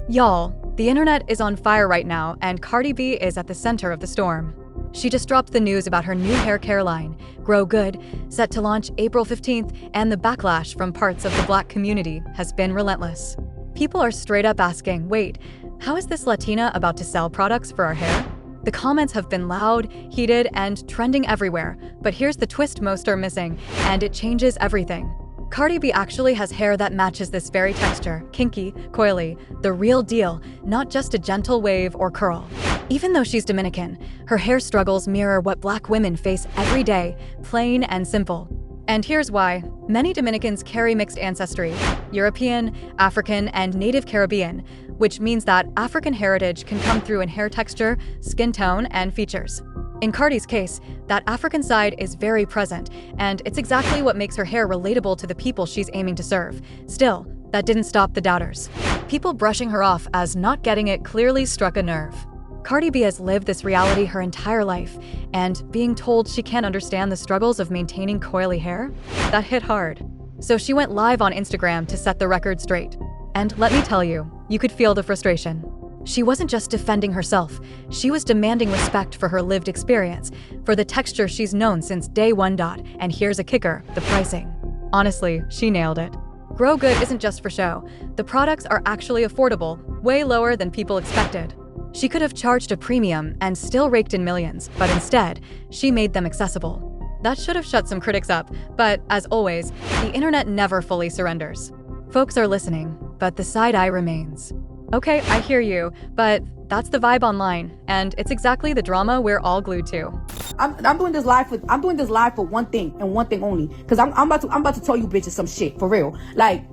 Y'all, the internet is on fire right now, and Cardi B is at the center of the storm. She just dropped the news about her new hair care line, Grow Good, set to launch April 15th, and the backlash from parts of the Black community has been relentless. People are straight up asking, wait, how is this Latina about to sell products for our hair? The comments have been loud, heated, and trending everywhere, but here's the twist most are missing, and it changes everything. Cardi B actually has hair that matches this very texture, kinky, coily, the real deal, not just a gentle wave or curl. Even though she's Dominican, her hair struggles mirror what Black women face every day, plain and simple. And here's why. Many Dominicans carry mixed ancestry, European, African, and Native Caribbean, which means that African heritage can come through in hair texture, skin tone, and features. In Cardi's case, that African side is very present, and it's exactly what makes her hair relatable to the people she's aiming to serve. Still, that didn't stop the doubters. People brushing her off as not getting it clearly struck a nerve. Cardi B has lived this reality her entire life, and being told she can't understand the struggles of maintaining coily hair, that hit hard. So she went live on Instagram to set the record straight. And let me tell you, you could feel the frustration. She wasn't just defending herself, she was demanding respect for her lived experience, for the texture she's known since day one. And here's a kicker, the pricing. Honestly, she nailed it. Grow Good isn't just for show. The products are actually affordable, way lower than people expected. She could have charged a premium and still raked in millions, but instead, she made them accessible. That should have shut some critics up, but as always, the internet never fully surrenders. Folks are listening, but the side-eye remains. Okay, I hear you, but that's the vibe online, and it's exactly the drama we're all glued to. I'm doing this live for one thing and one thing only, because I'm about to tell you bitches some shit for real. Like,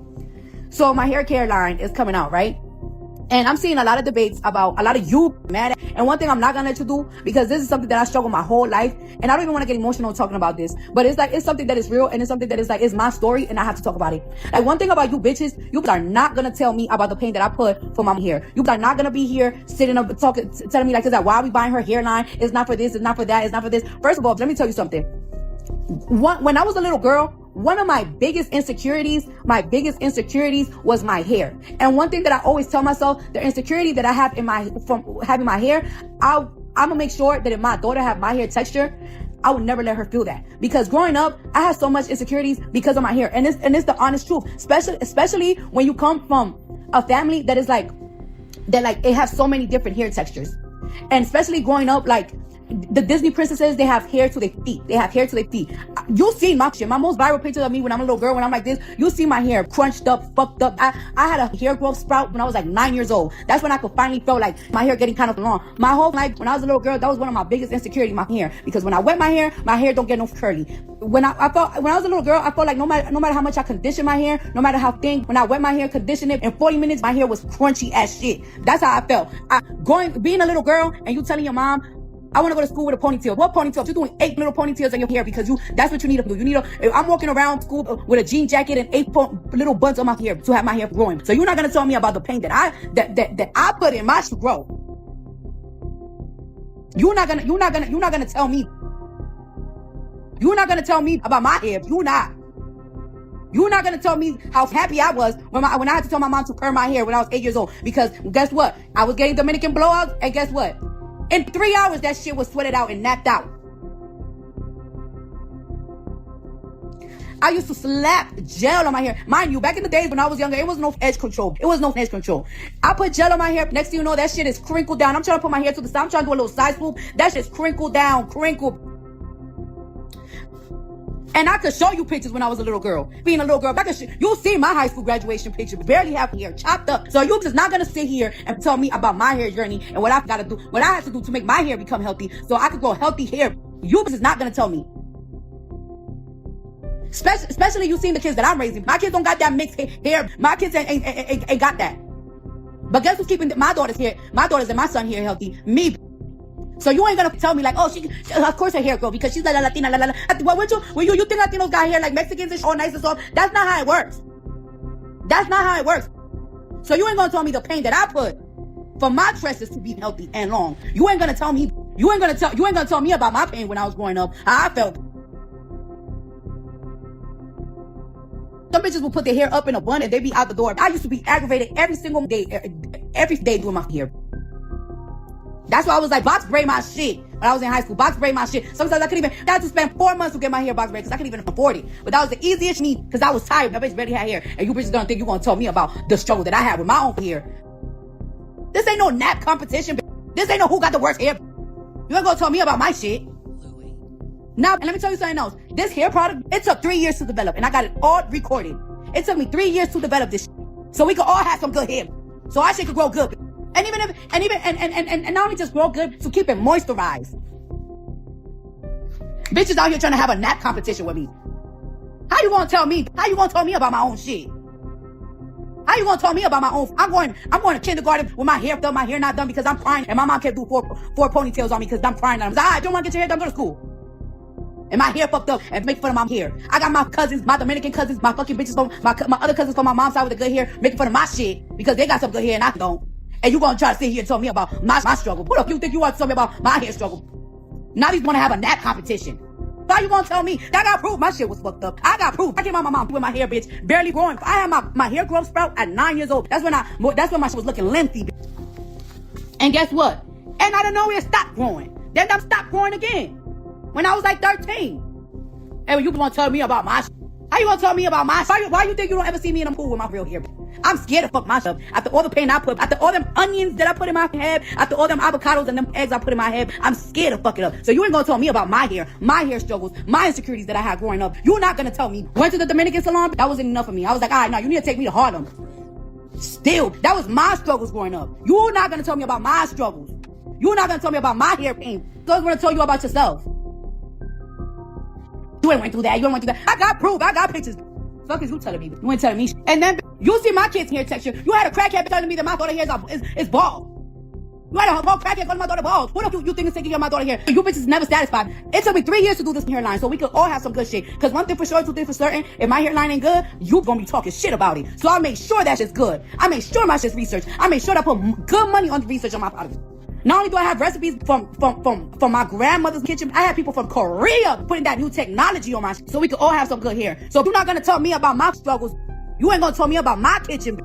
so my hair care line is coming out, right? And I'm seeing a lot of debates about a lot of you mad at. And one thing I'm not gonna let you do, because this is something that I struggle my whole life, and I don't even want to get emotional talking about this, but it's something that is real, and it's something that is like, it's my story, and I have to talk about it. Like, one thing about you bitches, you are not gonna tell me about the pain that I put for my hair. You are not gonna be here sitting up talking, telling me like, is that why we buying her hairline? It's not for this, it's not for that, it's not for this. First of all, let me tell you something. When I was a little girl, one of my biggest insecurities was my hair. And one thing that I always tell myself, the insecurity that I have from having my hair, I'm gonna make sure that if my daughter have my hair texture, I would never let her feel that. Because growing up, I had so much insecurities because of my hair. And it's the honest truth. Especially when you come from a family that is like, it has so many different hair textures. And especially growing up, like, the Disney princesses, they have hair to their feet. You'll see my shit. My most viral picture of me when I'm a little girl, when I'm like this, you'll see my hair crunched up, fucked up. I had a hair growth sprout when I was like 9 years old. That's when I could finally feel like my hair getting kind of long. My whole life, when I was a little girl, that was one of my biggest insecurities, my hair. Because when I wet my hair don't get no curly. When I was a little girl, I felt like no matter how much I condition my hair, no matter how thin, when I wet my hair, condition it, in 40 minutes, my hair was crunchy as shit. That's how I felt. Being a little girl and you telling your mom, I want to go to school with a ponytail. What ponytail? You're doing 8 little ponytails in your hair because that's what you need to do. I'm walking around school with a jean jacket and 8 little buns on my hair to have my hair growing. So you're not going to tell me about the pain that I put in my to grow. You're not going to tell me. You're not going to tell me about my hair. You're not going to tell me how happy I was when I had to tell my mom to curl my hair when I was 8 years old. Because guess what? I was getting Dominican blowouts, and guess what? In 3 hours, that shit was sweated out and napped out. I used to slap gel on my hair. Mind you, back in the days when I was younger, it was no edge control. I put gel on my hair. Next thing you know, that shit is crinkled down. I'm trying to put my hair to the side. I'm trying to do a little side swoop. That shit's crinkled down, And I could show you pictures when I was a little girl. Being a little girl, you'll see my high school graduation picture. Barely have hair chopped up. So you're just not gonna sit here and tell me about my hair journey and what I gotta do, what I have to do to make my hair become healthy, so I could grow healthy hair. You just not gonna tell me. Especially you seen the kids that I'm raising. My kids don't got that mixed hair. My kids ain't got that. But guess who's keeping my daughter's and my son hair healthy? Me. So you ain't gonna tell me like, oh, she of course her hair grow because she's like a Latina, la. You think Latinos got hair like Mexicans and all nice and soft? That's not how it works. So you ain't gonna tell me the pain that I put for my tresses to be healthy and long. You ain't gonna tell me about my pain when I was growing up, how I felt. Some bitches will put their hair up in a bun and they be out the door. I used to be aggravated every single day. every day doing my hair. That's why I was like, box braid my shit. When I was in high school, box braid my shit. Sometimes I couldn't even, I had to spend 4 months to get my hair box braid because I couldn't even afford it. But that was the easiest me because I was tired. My bitch barely had hair. And you bitches don't think you're going to tell me about the struggle that I had with my own hair. This ain't no nap competition. This ain't no who got the worst hair. You ain't going to tell me about my shit. Now, and let me tell you something else. This hair product, it took 3 years to develop. And I got it all recorded. It took me 3 years to develop this shit. So we could all have some good hair. So our shit could grow good. And even if, and not only just grow good, to keep it moisturized. Bitches out here trying to have a nap competition with me. How you gonna tell me? How you gonna tell me about my own shit? How you gonna tell me about my own? I'm going to kindergarten with my hair done, my hair not done because I'm crying, and my mom can't do four ponytails on me because I'm crying. I was like, I don't want to get your hair done, go to school. And my hair fucked up and make fun of my hair. I got my cousins, my Dominican cousins, my fucking bitches from my other cousins from my mom's side with the good hair, making fun of my shit because they got some good hair and I don't. And you gonna try to sit here and tell me about my struggle. What if you think you want to tell me about my hair struggle? Now these wanna have a nap competition. Why you gonna tell me? I got proof my shit was fucked up. I got proof. I came out my mom with my hair, bitch, barely growing. I had my hair growth sprout at 9 years old. That's when my shit was looking lengthy. And guess what? And out of nowhere, it stopped growing. Then I stopped growing again when I was like 13. And you gonna tell me about my shit? How you gonna tell me about my shit? Why you think you don't ever see me in a pool with my real hair? I'm scared to fuck myself. After all the pain I put, after all them onions that I put in my head, after all them avocados and them eggs I put in my head, I'm scared to fuck it up. So you ain't gonna tell me about my hair struggles, my insecurities that I had growing up. You're not gonna tell me. Went to the Dominican salon, that wasn't enough for me. I was like, all right, now you need to take me to Harlem. Still, that was my struggles growing up. You're not gonna tell me about my struggles. You're not gonna tell me about my hair pain. So I'm gonna tell you about yourself. You ain't went through that. You ain't went through that. I got proof. I got pictures. Fuck is you telling me? You ain't telling me. And then you see my kid's hair texture. You had a crackhead telling me that my daughter's hair is bald. You had a whole crackhead calling my daughter bald. What do you think is taking care of my daughter's hair? You bitches never satisfied. It took me 3 years to do this hairline so we could all have some good shit. Because one thing for sure, two things for certain, if my hairline ain't good, you gonna be talking shit about it. So I made sure that shit's good. I made sure my shit's researched. I made sure that I put good money on the research on my product. Not only do I have recipes from my grandmother's kitchen, I have people from Korea putting that new technology on my shit so we could all have some good hair. So if you're not gonna tell me about my struggles, you ain't gonna tell me about my kitchen.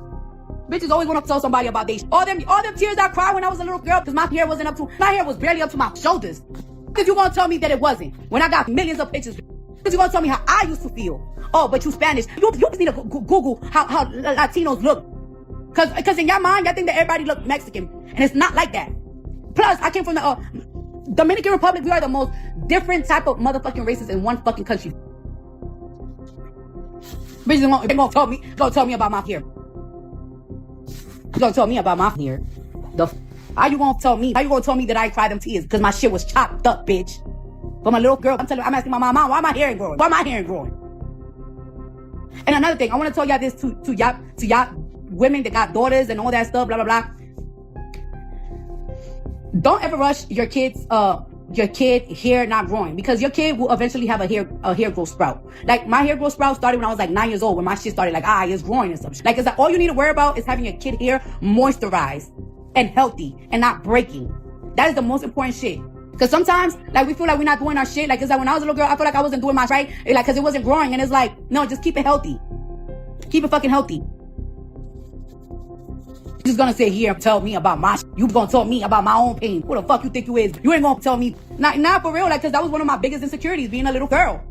Bitches always want to tell somebody about this. All them tears I cried when I was a little girl because my hair was barely up to my shoulders. Because you gonna tell me that it wasn't when I got millions of pictures. Because you gonna tell me how I used to feel. Oh, but you Spanish. You just need to Google how Latinos look. Because in your mind, y'all think that everybody look Mexican. And it's not like that. Plus, I came from the Dominican Republic. We are the most different type of motherfucking races in one fucking country. Bitches they gonna tell me about my hair. You gonna tell me about my hair? How you gonna tell me? How you gonna tell me that I cried them tears? Because my shit was chopped up, bitch. But my little girl, I'm asking my mom, why my hair ain't growing? Why my hair ain't growing? And another thing, I want to tell y'all this to y'all women that got daughters and all that stuff, blah blah blah. Don't ever rush your kid hair not growing because your kid will eventually have a hair growth sprout. Like my hair growth sprout started when I was like 9 years old when my shit started like it's growing and stuff. Like it's like all you need to worry about is having your kid hair moisturized and healthy and not breaking. That is the most important shit. Cause sometimes like we feel like we're not doing our shit. Like it's like when I was a little girl, I feel like I wasn't doing my right. Like cause it wasn't growing and it's like no, just keep it healthy. Keep it fucking healthy. You're just gonna sit here and tell me about my shit. You gonna tell me about my own pain. Who the fuck you think you is? You ain't gonna tell me. Not for real, like, cause that was one of my biggest insecurities, being a little girl.